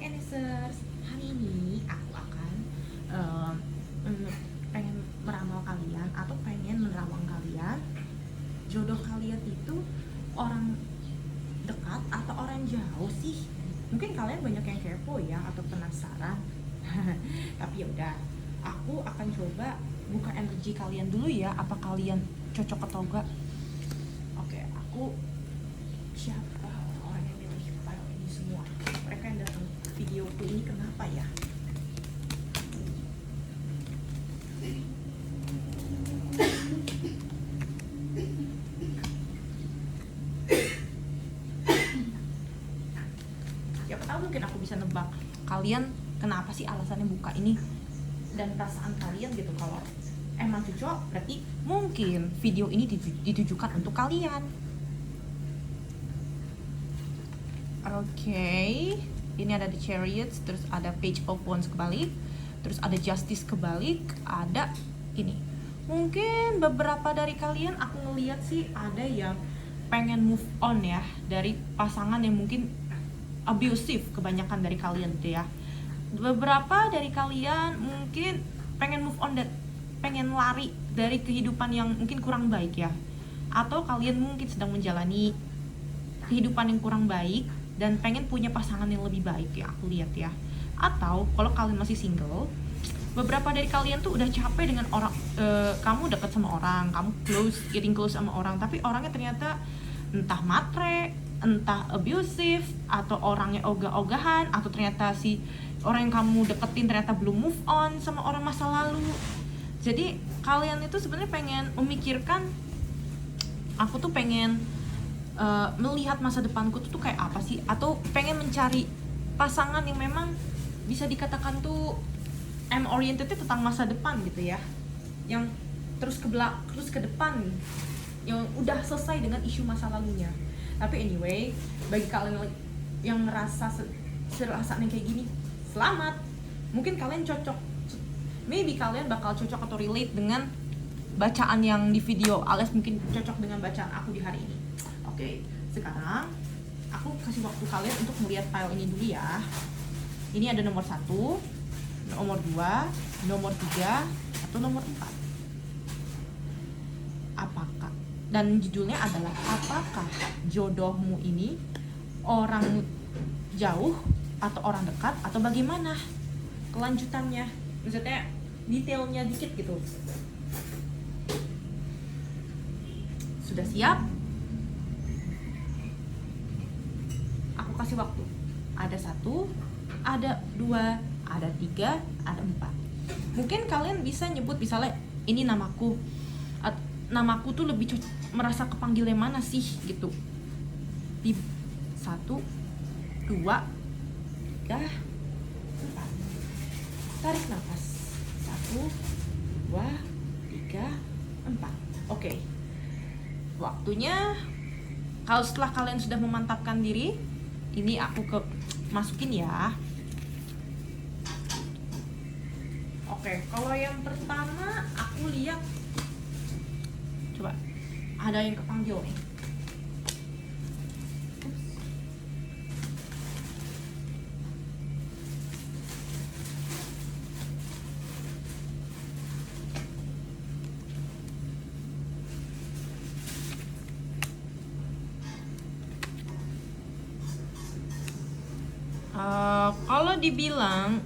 Anisers, hari ini aku akan em, pengen meramal kalian atau pengen menerawang kalian. Jodoh kalian itu orang dekat atau orang jauh sih? Mungkin kalian banyak yang kepo ya atau penasaran. Tapi yaudah, aku akan coba buka energi kalian dulu ya. Apa kalian cocok atau enggak? Oke, aku siapa orang yang milih file ini semua? Mereka yang datang videoku ini kenapa ya? Siapa tahu mungkin aku bisa nebak kalian kenapa sih alasannya buka ini dan perasaan kalian gitu. Kalau emang cocok berarti mungkin video ini ditujukan untuk kalian. Oke, ini ada The Chariots, terus ada Page of Wands kebalik, terus ada Justice kebalik, ada ini. Mungkin beberapa dari kalian aku ngeliat sih ada yang pengen move on ya dari pasangan yang mungkin abusive, kebanyakan dari kalian gitu ya. Beberapa dari kalian mungkin pengen move on dan pengen lari dari kehidupan yang mungkin kurang baik ya. Atau kalian mungkin sedang menjalani kehidupan yang kurang baik dan pengen punya pasangan yang lebih baik ya, aku lihat ya. Atau kalau kalian masih single, beberapa dari kalian tuh udah capek dengan orang, kamu dekat sama orang, kamu getting close sama orang, tapi orangnya ternyata entah matre, entah abusive, atau orangnya ogah-ogahan, atau ternyata si orang yang kamu deketin ternyata belum move on sama orang masa lalu. Jadi kalian itu sebenarnya pengen memikirkan, aku tuh pengen melihat masa depanku tuh kayak apa sih, atau pengen mencari pasangan yang memang bisa dikatakan tuh orientednya tentang masa depan gitu ya, yang terus ke depan, yang udah selesai dengan isu masa lalunya. Tapi anyway, bagi kalian yang ngerasa serasaan yang kayak gini, selamat. Mungkin kalian cocok, maybe kalian bakal cocok atau relate dengan bacaan yang di video, alias mungkin cocok dengan bacaan aku di hari ini. Oke, sekarang aku kasih waktu kalian untuk melihat file ini dulu ya. Ini ada nomor 1, nomor 2, nomor 3, atau nomor 4. Apakah, dan judulnya adalah apakah jodohmu ini orang jauh atau orang dekat, atau bagaimana kelanjutannya, maksudnya detailnya dikit gitu. Sudah siap? Aku kasih waktu. Ada 1, ada 2, ada 3, ada 4. Mungkin kalian bisa nyebut misalnya ini namaku, namaku tuh lebih merasa kepanggilnya mana sih gitu. Di 1, 2, 3, 4. Tarik nafas. 1, 2, 3, 4. Oke. Waktunya, kalau setelah kalian sudah memantapkan diri, ini aku masukin ya. Oke, kalau yang pertama aku lihat, coba ada yang kepanggil nih. Kalau dibilang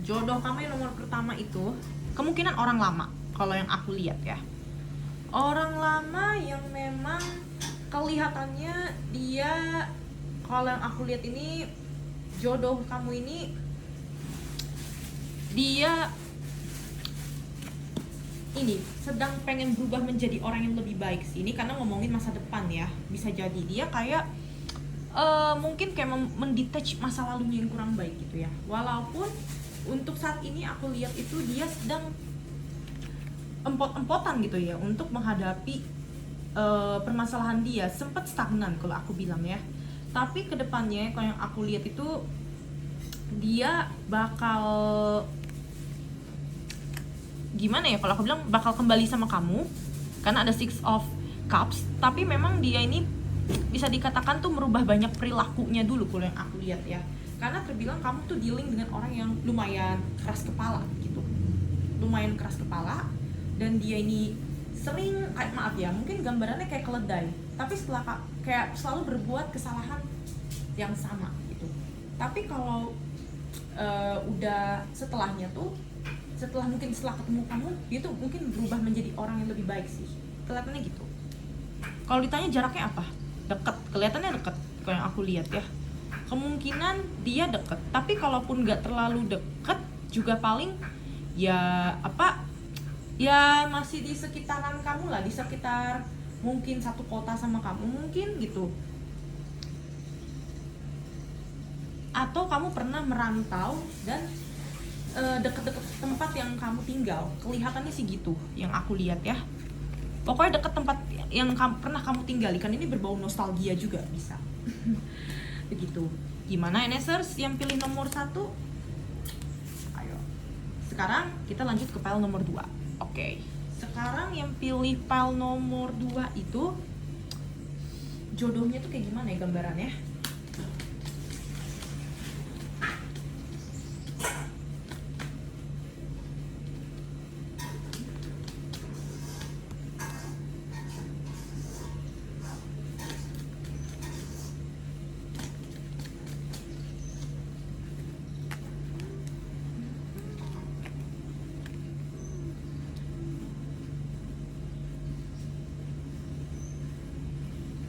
jodoh kamu yang nomor pertama itu kemungkinan orang lama. Kalau yang aku lihat ya, orang lama yang memang kelihatannya dia, kalau yang aku lihat ini jodoh kamu ini dia ini sedang pengen berubah menjadi orang yang lebih baik sih. Ini karena ngomongin masa depan ya, bisa jadi dia kayak mungkin kayak mendetach masa lalunya yang kurang baik gitu ya. Walaupun untuk saat ini aku lihat itu dia sedang empot-empotan gitu ya untuk menghadapi permasalahan dia, sempat stagnan kalau aku bilang ya. Tapi kedepannya kalau yang aku lihat itu dia bakal gimana ya, kalau aku bilang bakal kembali sama kamu karena ada 6 of Cups. Tapi memang dia ini bisa dikatakan tuh merubah banyak perilakunya dulu kalau yang aku lihat ya. Karena terbilang kamu tuh dealing dengan orang yang lumayan keras kepala gitu. Lumayan keras kepala, dan dia ini sering, kayak maaf ya, mungkin gambarannya kayak keledai, tapi setelah kayak selalu berbuat kesalahan yang sama gitu. Tapi kalau udah setelahnya tuh, setelah ketemu kamu, dia tuh mungkin berubah menjadi orang yang lebih baik sih, kelihatannya gitu. Kalau ditanya jaraknya apa, deket, kelihatannya deket kalau yang aku lihat ya. Kemungkinan dia deket, tapi kalaupun nggak terlalu deket juga paling ya apa ya, masih di sekitaran kamu lah, di sekitar mungkin satu kota sama kamu mungkin gitu. Atau kamu pernah merantau dan deket-deket tempat yang kamu tinggal, kelihatannya sih gitu yang aku lihat ya. Pokoknya deket tempat yang pernah kamu tinggali, kan ini berbau nostalgia juga bisa. Begitu. Gimana NSers yang pilih nomor 1? Ayo. Sekarang kita lanjut ke file nomor 2. Oke. Sekarang yang pilih file nomor 2 itu jodohnya tuh kayak gimana ya gambarannya?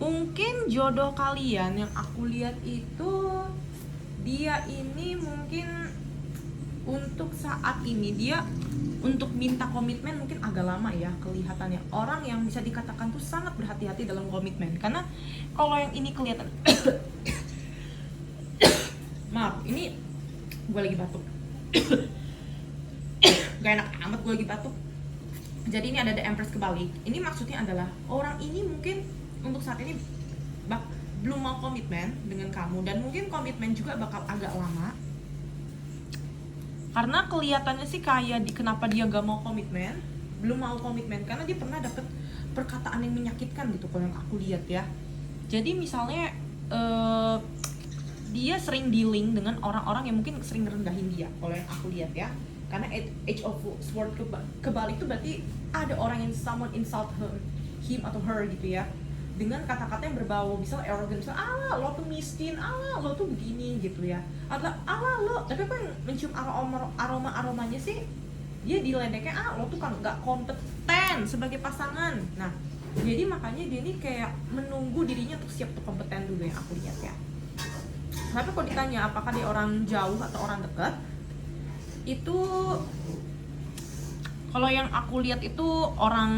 Mungkin jodoh kalian yang aku lihat itu, dia ini mungkin untuk saat ini dia untuk minta komitmen mungkin agak lama ya kelihatannya. Orang yang bisa dikatakan tuh sangat berhati-hati dalam komitmen. Karena kalau yang ini kelihatan maaf, ini gue lagi batuk. Gak enak amat gue lagi batuk. Jadi ini ada The Empress kebalik. Ini maksudnya adalah orang ini mungkin untuk saat ini belum mau komitmen dengan kamu, dan mungkin komitmen juga bakal agak lama. Karena kelihatannya sih kayak kenapa dia gak mau komitmen, belum mau komitmen, karena dia pernah dapet perkataan yang menyakitkan gitu kalau yang aku lihat ya. Jadi misalnya dia sering dealing dengan orang-orang yang mungkin sering rendahin dia kalau yang aku lihat ya. Karena Age of Swords kebalik itu berarti ada orang yang someone insult him atau her gitu ya, dengan kata-kata yang berbau misal arrogant, misal lo tuh miskin, lo tuh begini gitu ya, atau lo, tapi apa yang mencium aromanya sih dia diledeknya, lo tuh kan nggak kompeten sebagai pasangan. Nah jadi makanya dia ini kayak menunggu dirinya untuk siap untuk kompeten dulu yang aku lihat ya. Tapi kalau ditanya apakah dia orang jauh atau orang dekat, itu kalau yang aku lihat itu orang,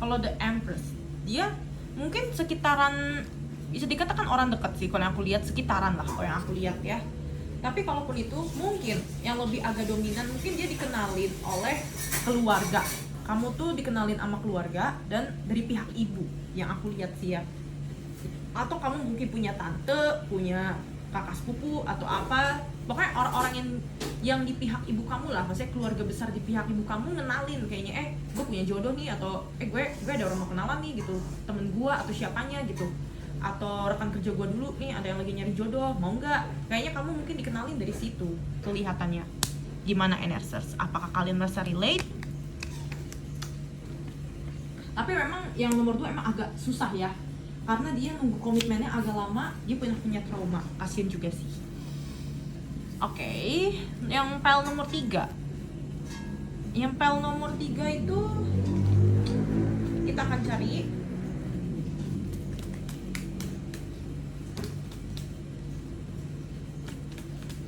kalau The Empress dia mungkin sekitaran, bisa dikatakan orang dekat sih kalau yang aku lihat, sekitaran lah kalau yang aku lihat ya. Tapi kalaupun itu mungkin yang lebih agak dominan, mungkin dia dikenalin oleh keluarga. Kamu tuh dikenalin sama keluarga dan dari pihak ibu yang aku lihat sih ya. Atau kamu mungkin punya tante, punya kakak sepupu atau apa, pokoknya orang-orang yang di pihak ibu kamu lah, maksudnya keluarga besar di pihak ibu kamu ngenalin kayaknya, gue punya jodoh nih, atau gue ada orang mau kenalan nih gitu, temen gue atau siapanya gitu, atau rekan kerja gue dulu nih ada yang lagi nyari jodoh, mau nggak? Kayaknya kamu mungkin dikenalin dari situ kelihatannya. Gimana NSers? Apakah kalian merasa relate? Tapi memang yang nomor 2 emang agak susah ya, karena dia nunggu komitmennya agak lama, dia punya trauma, kasian juga sih. Oke, yang file nomor 3. Yang file nomor 3 itu kita akan cari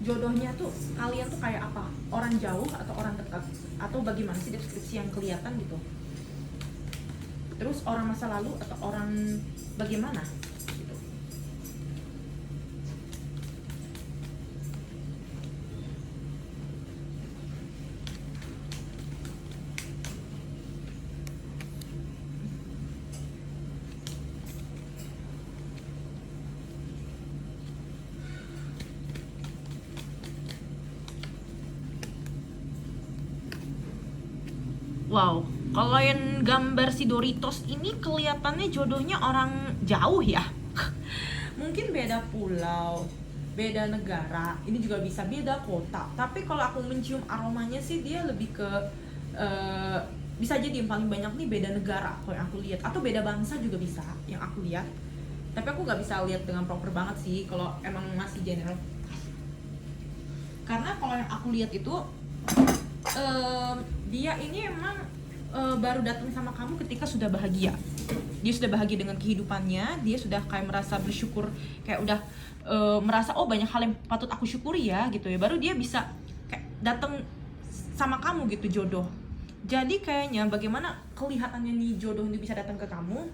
jodohnya tuh, kalian tuh kayak apa? Orang jauh atau orang dekat? Atau bagaimana sih deskripsi yang kelihatan gitu? Terus orang masa lalu atau orang bagaimana? Gitu. Wow, Kalau yang gambar si Doritos ini kelihatannya jodohnya orang jauh ya. Mungkin beda pulau, beda negara, ini juga bisa beda kota. Tapi kalau aku mencium aromanya sih dia lebih ke bisa jadi yang paling banyak nih beda negara kalau yang aku lihat, atau beda bangsa juga bisa yang aku lihat. Tapi aku nggak bisa lihat dengan proper banget sih kalau emang masih general. Karena kalau yang aku lihat itu dia ini emang baru datang sama kamu ketika sudah bahagia. Dia sudah bahagia dengan kehidupannya, dia sudah kayak merasa bersyukur, kayak udah merasa oh banyak hal yang patut aku syukuri ya gitu ya. Baru dia bisa kayak datang sama kamu gitu, jodoh. Jadi kayaknya bagaimana kelihatannya nih jodoh ini bisa datang ke kamu?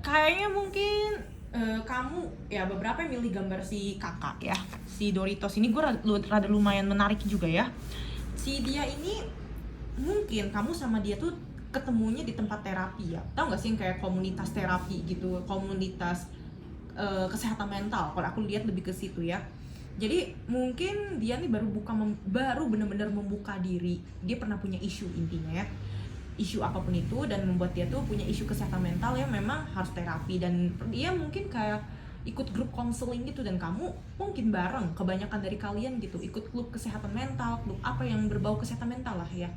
Kayaknya mungkin kamu ya beberapa yang milih gambar si kakak ya, si Doritos ini gue rada lumayan menarik juga ya. Si dia ini mungkin kamu sama dia tuh ketemunya di tempat terapi ya, tau gak sih yang kayak komunitas terapi gitu, komunitas kesehatan mental. Kalau aku lihat lebih ke situ ya. Jadi mungkin dia nih baru benar-benar membuka diri. Dia pernah punya isu intinya ya, isu apapun itu, dan membuat dia tuh punya isu kesehatan mental yang memang harus terapi. Dan dia mungkin kayak ikut grup konseling gitu, dan kamu mungkin bareng, kebanyakan dari kalian gitu ikut klub kesehatan mental, klub apa yang berbau kesehatan mental lah ya,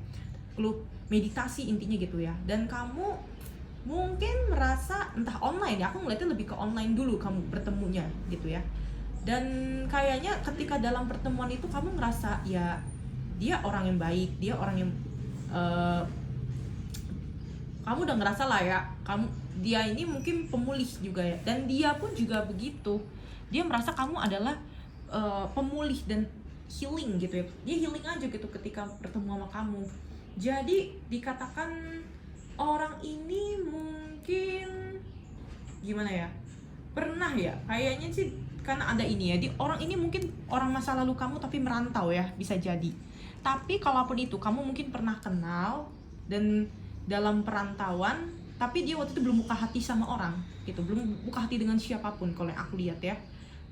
klub meditasi intinya gitu ya. Dan kamu mungkin merasa entah online ya, aku ngeliatnya lebih ke online dulu kamu bertemunya gitu ya. Dan kayaknya ketika dalam pertemuan itu kamu ngerasa ya dia orang yang baik, dia orang yang kamu udah ngerasa lah ya, dia ini mungkin pemulih juga ya, dan dia pun juga begitu. Dia merasa kamu adalah pemulih dan healing gitu ya. Dia healing aja gitu ketika bertemu sama kamu. Jadi dikatakan orang ini mungkin gimana ya? Pernah ya, kayaknya sih karena ada ini ya. Orang ini mungkin orang masa lalu kamu tapi merantau ya, bisa jadi. Tapi kalaupun itu kamu mungkin pernah kenal dan dalam perantauan, tapi dia waktu itu belum buka hati sama orang gitu, belum buka hati dengan siapapun kalau yang aku lihat ya.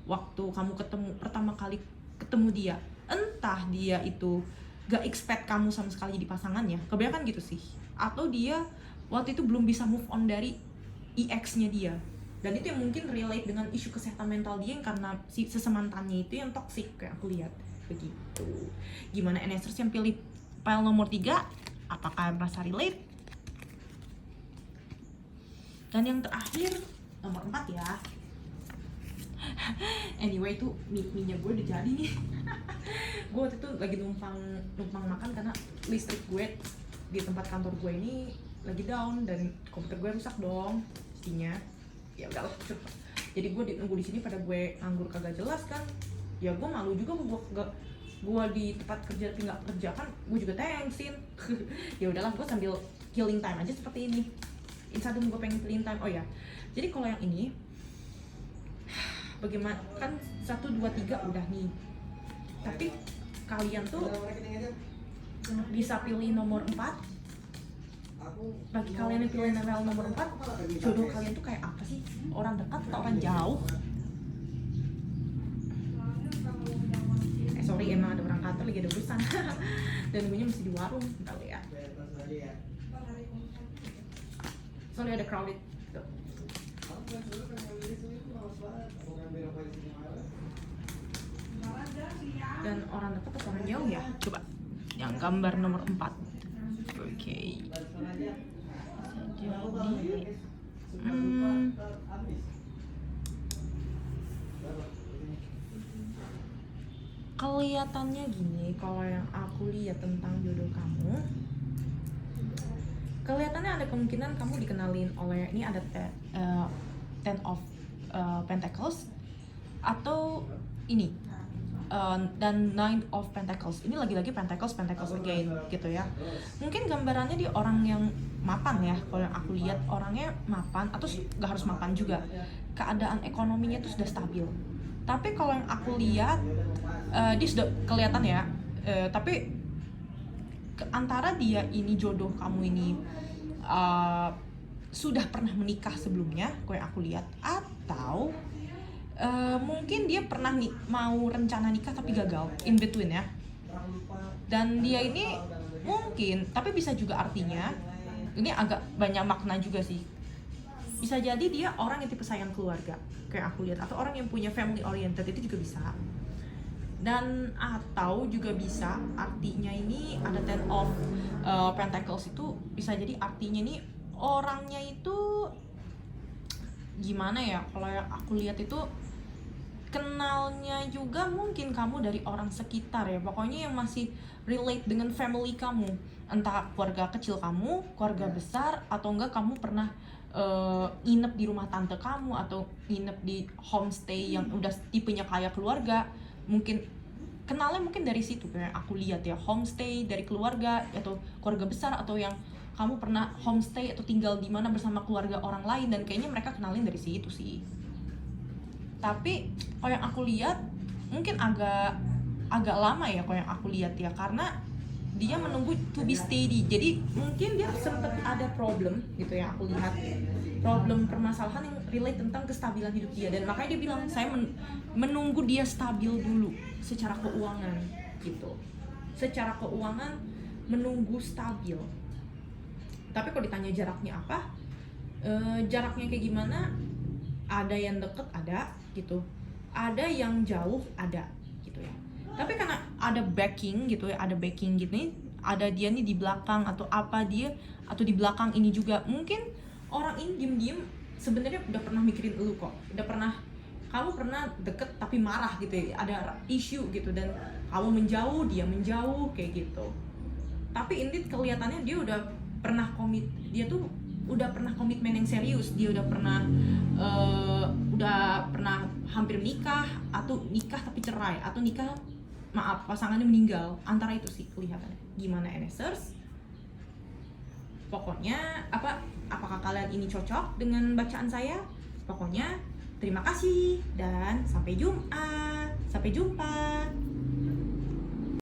Waktu kamu pertama kali ketemu dia, entah dia itu gak expect kamu sama sekali jadi pasangannya, kebanyakan gitu sih, atau dia waktu itu belum bisa move on dari EX-nya dia. Dan itu yang mungkin relate dengan isu kesehatan mental dia, yang karena si sesemantannya itu yang toxic kayak aku lihat begitu. Gimana NSers yang pilih file nomor 3? Apakah merasa relate? Dan yang terakhir nomor 4 ya. Anyway, itu mie-nya gue udah jadi nih. Gue waktu itu lagi numpang makan karena listrik gue di tempat kantor gue ini lagi down dan komputer gue rusak dong pastinya. Ya udah cepet. Jadi gue nunggu di sini pada gue nganggur kagak jelas kan. Ya gue malu juga gue di tempat kerja tapi nggak kerja kan, gue juga thanksin. Ya udahlah, gue sambil killing time aja seperti ini. Instagram gue pengen killing time. Oh ya, jadi kalau yang ini bagaimana kan 1, 2, 3 udah nih, tapi kalian tuh bisa pilih nomor 4. Bagi kalian yang pilih nomor 4, jodoh kalian tuh kayak apa sih? Orang dekat atau orang jauh? Sorry, emang ada orang kantor lagi ada urusan. Dan gue masih di warung, bentar ya. Soalnya ada crowded gitu. Dan orang dekat atau orang jauh ya? Coba yang gambar nomor 4. Oke. Jadi kelihatannya gini, kalau yang aku lihat tentang jodoh kamu, kelihatannya ada kemungkinan kamu dikenalin oleh, ini ada Ten of Pentacles atau ini dan Nine of Pentacles. Ini lagi-lagi Pentacles again gitu ya. Mungkin gambarannya dia orang yang mapan ya. Kalau yang aku lihat orangnya mapan, atau gak harus mapan juga, keadaan ekonominya tuh sudah stabil. Tapi kalau yang aku lihat dia sudah kelihatan ya, tapi antara dia ini jodoh kamu ini sudah pernah menikah sebelumnya, kalau yang aku lihat, atau mungkin dia pernah mau rencana nikah tapi gagal in between ya. Dan dia ini Mungkin, tapi bisa juga artinya ini agak banyak makna juga sih. Bisa jadi dia orang yang tipe sayang keluarga kayak aku lihat, atau orang yang punya family oriented, itu juga bisa. Dan atau juga bisa artinya ini ada Ten of Pentacles, itu bisa jadi artinya ini orangnya itu gimana ya, kalau yang aku lihat itu kenalnya juga mungkin kamu dari orang sekitar ya, pokoknya yang masih relate dengan family kamu, entah keluarga kecil kamu, keluarga besar, atau enggak kamu pernah nginep di rumah tante kamu, atau nginep di homestay yang udah tipenya kayak keluarga. Mungkin kenalnya mungkin dari situ kayak aku lihat ya, homestay dari keluarga atau keluarga besar, atau yang kamu pernah homestay atau tinggal di mana bersama keluarga orang lain, dan kayaknya mereka kenalin dari situ sih. Tapi kalau yang aku lihat mungkin agak lama ya, kalau yang aku lihat ya, karena dia menunggu to be steady. Jadi mungkin dia sempat ada problem gitu ya, aku lihat problem permasalahan yang relate tentang kestabilan hidup dia, dan makanya dia bilang saya menunggu dia stabil dulu secara keuangan gitu. Secara keuangan menunggu stabil. Tapi kalau ditanya jaraknya apa, jaraknya kayak gimana, ada yang deket ada gitu, ada yang jauh ada gitu ya. Tapi karena ada backing gitu ya, ada backing gini, ada dia nih di belakang atau apa dia, atau di belakang ini juga, mungkin orang ini diem-diem sebenarnya udah pernah mikirin lu kok, udah pernah, kamu pernah deket tapi marah gitu ya, ada issue gitu, dan kamu menjauh, dia menjauh kayak gitu. Tapi indeed kelihatannya dia udah pernah komit, dia tuh udah pernah komitmen yang serius, dia udah pernah hampir nikah, atau nikah tapi cerai, atau nikah maaf pasangannya meninggal, antara itu sih kelihatannya. Gimana NSers? Pokoknya apakah kalian ini cocok dengan bacaan saya? Pokoknya terima kasih dan sampai jumpa.